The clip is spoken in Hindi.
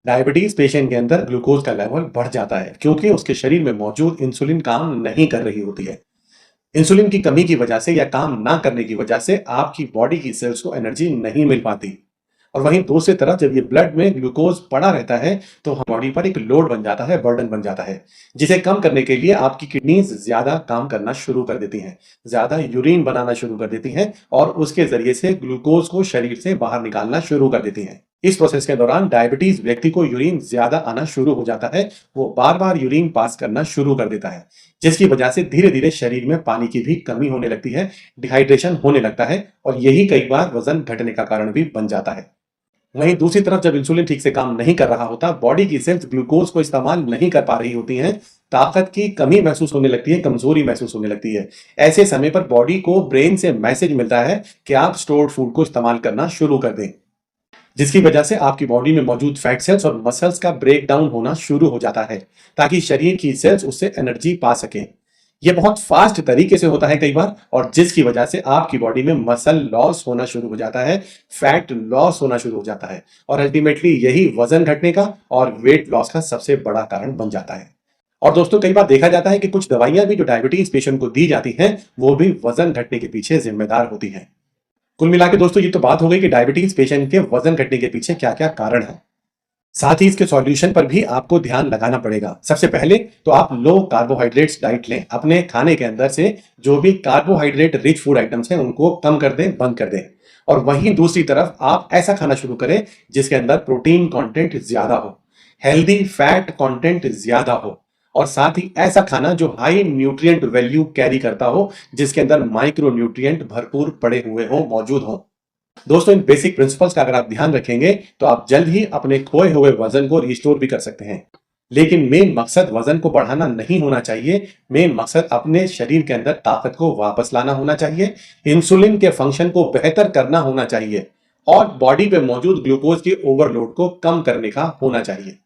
डायबिटीज पेशेंट के अंदर ग्लूकोज का लेवल बढ़ जाता है क्योंकि उसके शरीर में मौजूद इंसुलिन काम नहीं कर रही होती है। इंसुलिन की कमी की वजह से या काम ना करने की वजह से आपकी बॉडी की सेल्स को एनर्जी नहीं मिल पाती। और वहीं दूसरी तरफ जब ये ब्लड में ग्लूकोज पड़ा रहता है तो बॉडी पर एक लोड बन जाता है, बर्डन बन जाता है, जिसे कम करने के लिए आपकी किडनीज ज्यादा काम करना शुरू कर देती हैं, ज्यादा यूरिन बनाना शुरू कर देती हैं और उसके जरिए से ग्लूकोज को शरीर से बाहर निकालना शुरू कर देती हैं। इस प्रोसेस के दौरान डायबिटीज व्यक्ति को यूरिन ज्यादा आना शुरू हो जाता है, वो बार बार यूरिन पास करना शुरू कर देता है, जिसकी वजह से धीरे धीरे शरीर में पानी की भी कमी होने लगती है, डिहाइड्रेशन होने लगता है और यही कई बार वजन घटने का कारण भी बन जाता है। वहीं दूसरी तरफ जब इंसुलिन ठीक से काम नहीं कर रहा होता, बॉडी की सेल्स ग्लूकोज को इस्तेमाल नहीं कर पा रही होती हैं, ताकत की कमी महसूस होने लगती है, कमजोरी महसूस होने लगती है। ऐसे समय पर बॉडी को ब्रेन से मैसेज मिलता है कि आप स्टोर्ड फूड को इस्तेमाल करना शुरू कर दें, जिसकी वजह से आपकी बॉडी में मौजूद फैट सेल्स और मसल्स का ब्रेक डाउन होना शुरू हो जाता है ताकि शरीर की सेल्स उससे एनर्जी पा सके। ये बहुत फास्ट तरीके से होता है कई बार, और जिसकी वजह से आपकी बॉडी में मसल लॉस होना शुरू हो जाता है, फैट लॉस होना शुरू हो जाता है और अल्टीमेटली यही वजन घटने का और वेट लॉस का सबसे बड़ा कारण बन जाता है। और दोस्तों, कई बार देखा जाता है कि कुछ दवाइयां भी जो डायबिटीज पेशेंट को दी जाती हैं वो भी वजन घटने के पीछे जिम्मेदार होती हैं। कुल मिला के दोस्तों, ये तो बात हो गई कि डायबिटीज पेशेंट के वजन घटने के पीछे क्या क्या कारण है। साथ ही इसके सॉल्यूशन पर भी आपको ध्यान लगाना पड़ेगा। सबसे पहले तो आप लो कार्बोहाइड्रेट्स डाइट लें, अपने खाने के अंदर से जो भी कार्बोहाइड्रेट रिच फूड आइटम्स हैं उनको कम कर दें, बंद कर दें। और वहीं दूसरी तरफ आप ऐसा खाना शुरू करें जिसके अंदर प्रोटीन कंटेंट ज्यादा हो, हेल्दी फैट कंटेंट ज्यादा हो, और साथ ही ऐसा खाना जो हाई न्यूट्रिएंट वैल्यू कैरी करता हो, जिसके अंदर माइक्रो न्यूट्रिएंट भरपूर पड़े हुए हो, मौजूद हो। दोस्तों, इन बेसिक प्रिंसिपल्स का अगर आप ध्यान रखेंगे तो आप जल्द ही अपने खोए हुए वजन को रिस्टोर भी कर सकते हैं। लेकिन मेन मकसद वजन को बढ़ाना नहीं होना चाहिए, मेन मकसद अपने शरीर के अंदर ताकत को वापस लाना होना चाहिए, इंसुलिन के फंक्शन को बेहतर करना होना चाहिए और बॉडी पे मौजूद ग्लूकोज के ओवरलोड को कम करने का होना चाहिए।